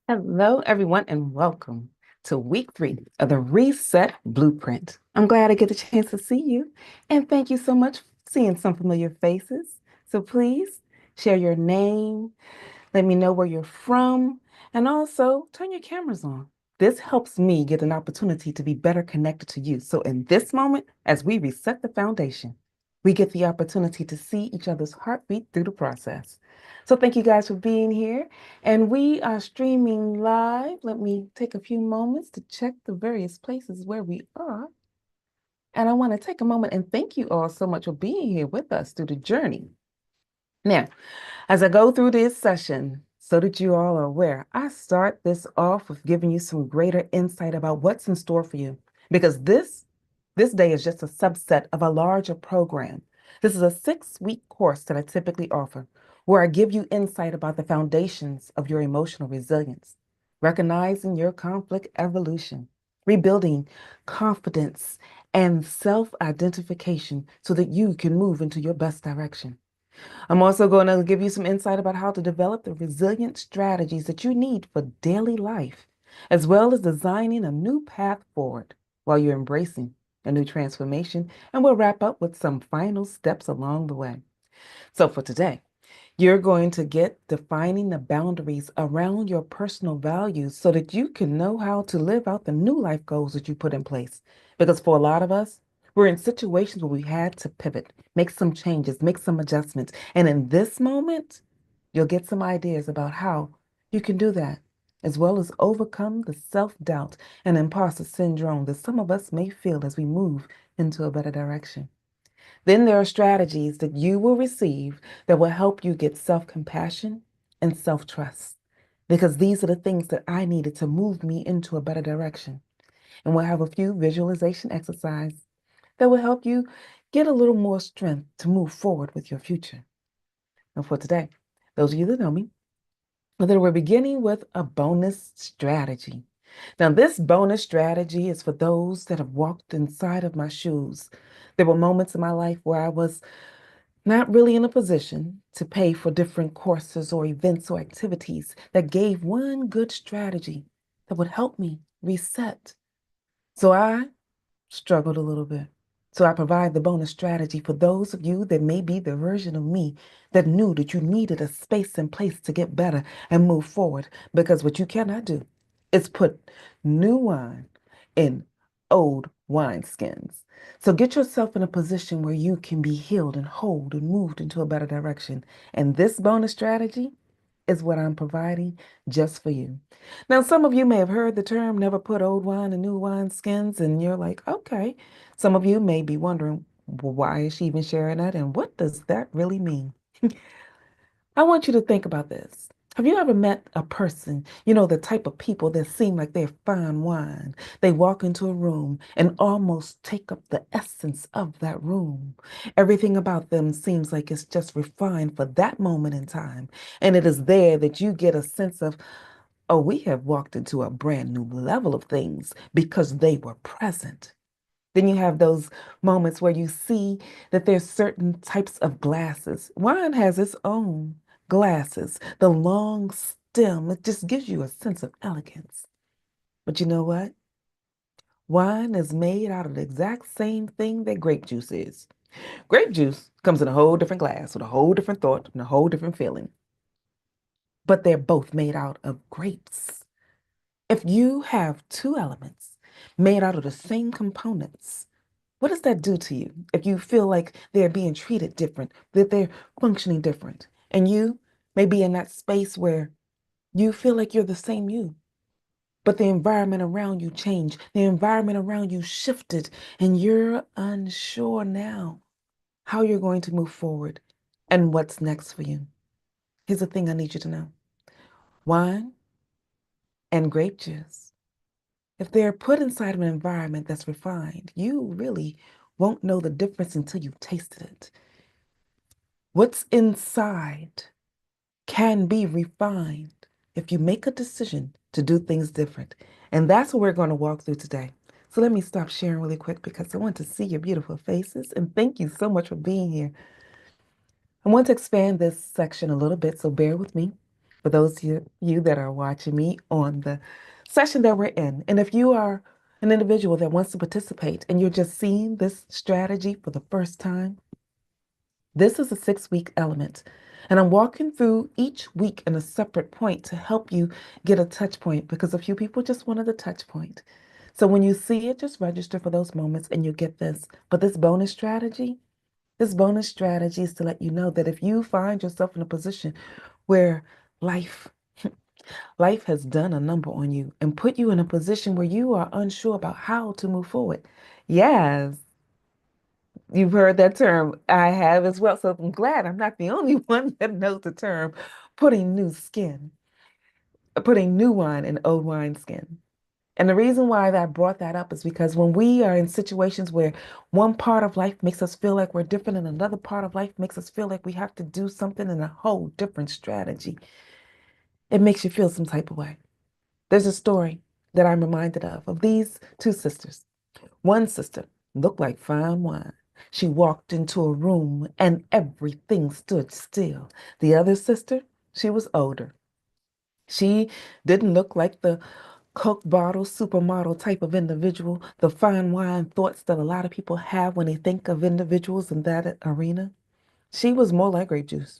Hello, everyone, and welcome to week 3 of the Reset Blueprint. I'm glad I get the chance to see you, and thank you so much for seeing some familiar faces. So please share your name, let me know where you're from, and also turn your cameras on. This helps me get an opportunity to be better connected to you. So, in this moment, as we reset the foundation, we get the opportunity to see each other's heartbeat through the process. So, thank you guys for being here. And we are streaming live. Let me take a few moments to check the various places where we are. And I want to take a moment and thank you all so much for being here with us through the journey. Now, as I go through this session, so that you all are aware, I start this off with giving you some greater insight about what's in store for you. Because this day is just a subset of a larger program. This is a 6-week course that I typically offer, where I give you insight about the foundations of your emotional resilience, recognizing your conflict evolution, rebuilding confidence and self-identification so that you can move into your best direction. I'm also going to give you some insight about how to develop the resilient strategies that you need for daily life, as well as designing a new path forward while you're embracing a new transformation. And we'll wrap up with some final steps along the way. So for today, you're going to get defining the boundaries around your personal values so that you can know how to live out the new life goals that you put in place. Because for a lot of us, we're in situations where we had to pivot, make some changes, make some adjustments. And in this moment, you'll get some ideas about how you can do that, as well as overcome the self-doubt and imposter syndrome that some of us may feel as we move into a better direction. Then there are strategies that you will receive that will help you get self compassion and self trust, because these are the things that I needed to move me into a better direction. And we'll have a few visualization exercises that will help you get a little more strength to move forward with your future. And for today, those of you that know me, then we're beginning with a bonus strategy. Now, this bonus strategy is for those that have walked inside of my shoes. There were moments in my life where I was not really in a position to pay for different courses or events or activities that gave one good strategy that would help me reset. So I struggled a little bit. So I provide the bonus strategy for those of you that may be the version of me that knew that you needed a space and place to get better and move forward. Because what you cannot do is put new wine in old wineskins. So get yourself in a position where you can be healed and whole and moved into a better direction. And this bonus strategy is what I'm providing just for you. Now, some of you may have heard the term never put old wine in new wineskins, and you're like, okay. Some of you may be wondering, well, why is she even sharing that? And what does that really mean? I want you to think about this. Have you ever met a person, the type of people that seem like they're fine wine? They walk into a room and almost take up the essence of that room. Everything about them seems like it's just refined for that moment in time. And it is there that you get a sense of, oh, we have walked into a brand new level of things because they were present. Then you have those moments where you see that there's certain types of glasses. Wine has its own glasses, the long stem. It just gives you a sense of elegance. But you know what? Wine is made out of the exact same thing that grape juice is. Grape juice comes in a whole different glass with a whole different thought and a whole different feeling. But they're both made out of grapes. If you have two elements made out of the same components, what does that do to you if you feel like they're being treated different, that they're functioning different? And you may be in that space where you feel like you're the same you, but the environment around you changed, the environment around you shifted, and you're unsure now how you're going to move forward and what's next for you. Here's the thing I need you to know: wine and grape juice, if they're put inside of an environment that's refined, you really won't know the difference until you've tasted it. What's inside can be refined if you make a decision to do things different. And that's what we're going to walk through today. So let me stop sharing really quick because I want to see your beautiful faces. And thank you so much for being here. I want to expand this section a little bit, so bear with me. for those of you that are watching me on the session that we're in. And if you are an individual that wants to participate and you're just seeing this strategy for the first time, this is a 6-week element. And I'm walking through each week in a separate point to help you get a touch point because a few people just wanted a touch point. So when you see it, just register for those moments and you get this. But this bonus strategy is to let you know that if you find yourself in a position where life life has done a number on you and put you in a position where you are unsure about how to move forward. Yes, you've heard that term. I have as well. So I'm glad I'm not the only one that knows the term putting new skin, putting new wine in old wine skin. And the reason why I brought that up is because when we are in situations where one part of life makes us feel like we're different and another part of life makes us feel like we have to do something in a whole different strategy, it makes you feel some type of way. There's a story that I'm reminded of these two sisters. One sister looked like fine wine. She walked into a room and everything stood still. The other sister, she was older. She didn't look like the Coke bottle supermodel type of individual, the fine wine thoughts that a lot of people have when they think of individuals in that arena. She was more like grape juice.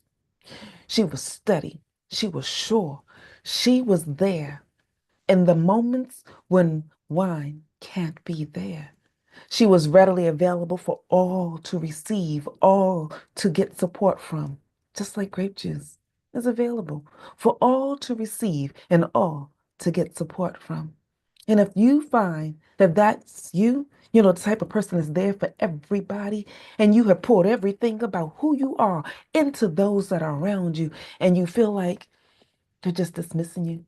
She was steady. She was sure. She was there in the moments when wine can't be there. She was readily available for all to receive, all to get support from, just like grape juice is available for all to receive and all to get support from. And if you find that that's you, the type of person that's there for everybody, and you have poured everything about who you are into those that are around you, and you feel like they're just dismissing you,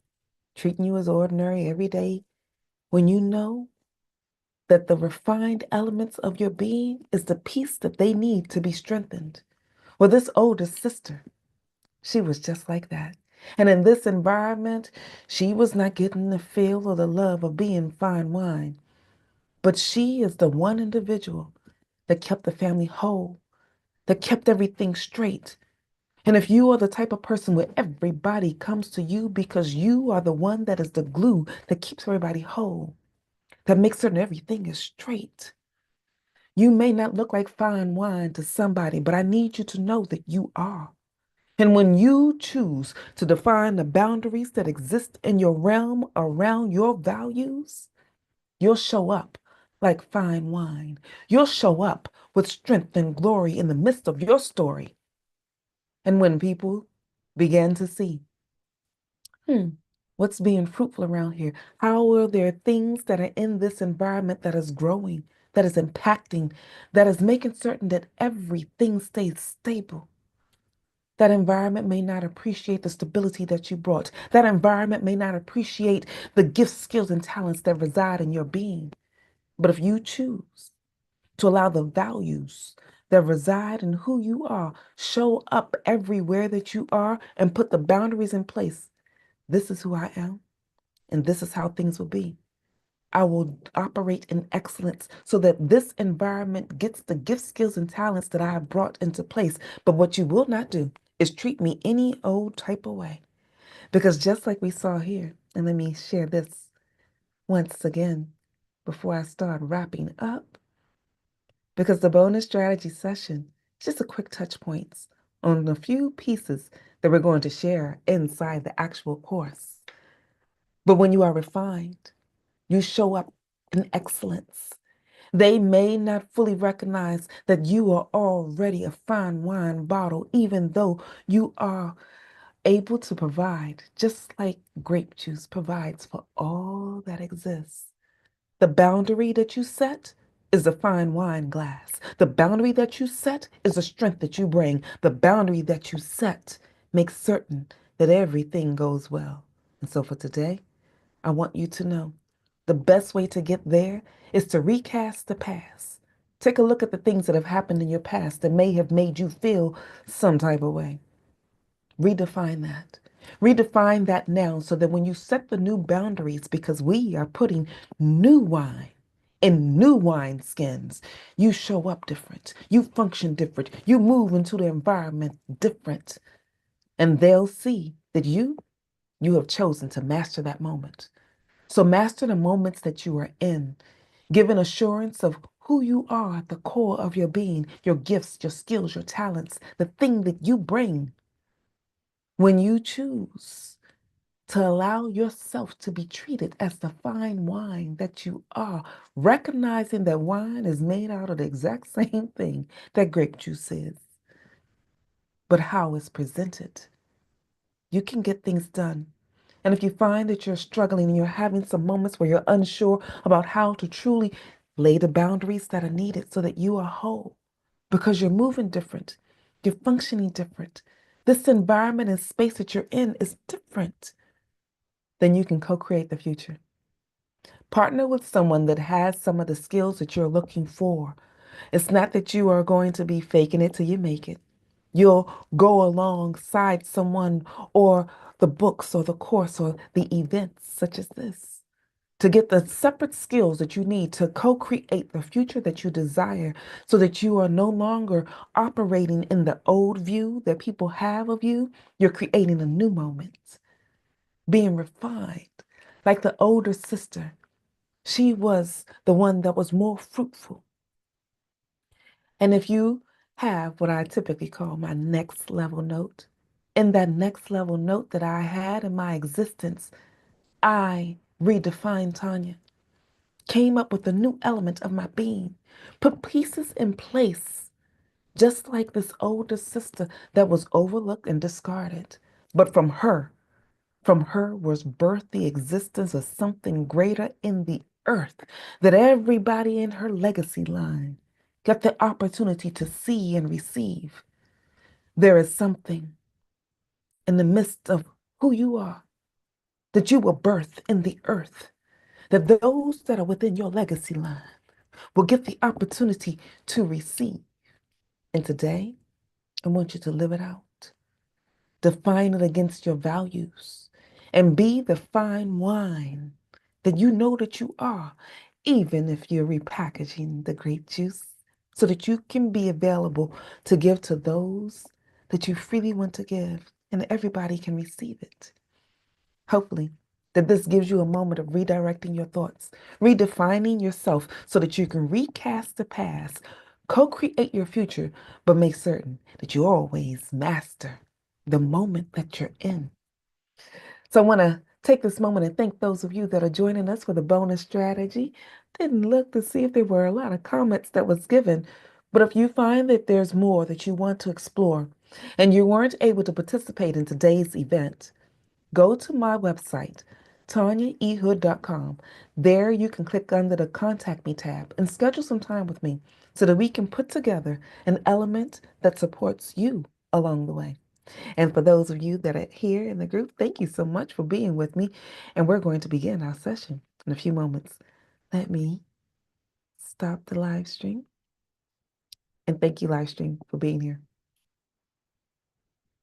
treating you as ordinary every day, when you know that the refined elements of your being is the piece that they need to be strengthened. Well, this older sister, she was just like that. And in this environment, she was not getting the feel or the love of being fine wine. But she is the one individual that kept the family whole, that kept everything straight. And if you are the type of person where everybody comes to you because you are the one that is the glue that keeps everybody whole, that makes certain everything is straight. You may not look like fine wine to somebody, but I need you to know that you are. And when you choose to define the boundaries that exist in your realm around your values, you'll show up like fine wine. You'll show up with strength and glory in the midst of your story. And when people begin to see, hmm, what's being fruitful around here? How are there things that are in this environment that is growing, that is impacting, that is making certain that everything stays stable? That environment may not appreciate the stability that you brought. That environment may not appreciate the gifts, skills, and talents that reside in your being. But if you choose to allow the values that reside in who you are show up everywhere that you are and put the boundaries in place, this is who I am, and this is how things will be. I will operate in excellence so that this environment gets the gifts, skills, and talents that I have brought into place. But what you will not do is treat me any old type of way. Because just like we saw here, and let me share this once again before I start wrapping up, because the bonus strategy session is just a quick touch points on a few pieces that we're going to share inside the actual course. But when you are refined, you show up in excellence. They may not fully recognize that you are already a fine wine bottle, even though you are able to provide, just like grape juice provides for all that exists. The boundary that you set is the fine wine glass. The boundary that you set is the strength that you bring. The boundary that you set makes certain that everything goes well. And so for today, I want you to know the best way to get there is to recast the past. Take a look at the things that have happened in your past that may have made you feel some type of way. Redefine that. Redefine that now so that when you set the new boundaries, because we are putting new wine in new wine skins, you show up different. You function different. You move into the environment different. And they'll see that you have chosen to master that moment. So master the moments that you are in. Give an assurance of who you are at the core of your being, your gifts, your skills, your talents, the thing that you bring. When you choose to allow yourself to be treated as the fine wine that you are, recognizing that wine is made out of the exact same thing that grape juice is, but how it's presented. You can get things done. And if you find that you're struggling and you're having some moments where you're unsure about how to truly lay the boundaries that are needed so that you are whole, because you're moving different, you're functioning different. This environment and space that you're in is different. Then you can co-create the future. Partner with someone that has some of the skills that you're looking for. It's not that you are going to be faking it till you make it. You'll go alongside someone or the books or the course or the events such as this to get the separate skills that you need to co-create the future that you desire so that you are no longer operating in the old view that people have of you. You're creating a new moment, being refined. Like the older sister, she was the one that was more fruitful. And if you have what I typically call my next level note, in that next level note that I had in my existence, I redefined Tanya, came up with a new element of my being, put pieces in place, just like this older sister that was overlooked and discarded. But from her was birthed the existence of something greater in the earth that everybody in her legacy line got the opportunity to see and receive. There is something in the midst of who you are that you will birth in the earth, that those that are within your legacy line will get the opportunity to receive. And today, I want you to live it out. Define it against your values and be the fine wine that you know that you are, even if you're repackaging the grape juice so that you can be available to give to those that you freely want to give and everybody can receive it. Hopefully, that this gives you a moment of redirecting your thoughts, redefining yourself so that you can recast the past, co create your future, but make certain that you always master the moment that you're in. So I want to take this moment and thank those of you that are joining us for the bonus strategy. Didn't look to see if there were a lot of comments that was given, but if you find that there's more that you want to explore and you weren't able to participate in today's event, go to my website, tanyaehood.com. There you can click under the Contact Me tab and schedule some time with me so that we can put together an element that supports you along the way. And for those of you that are here in the group, thank you so much for being with me. And we're going to begin our session in a few moments. Let me stop the live stream. And thank you, live stream, for being here.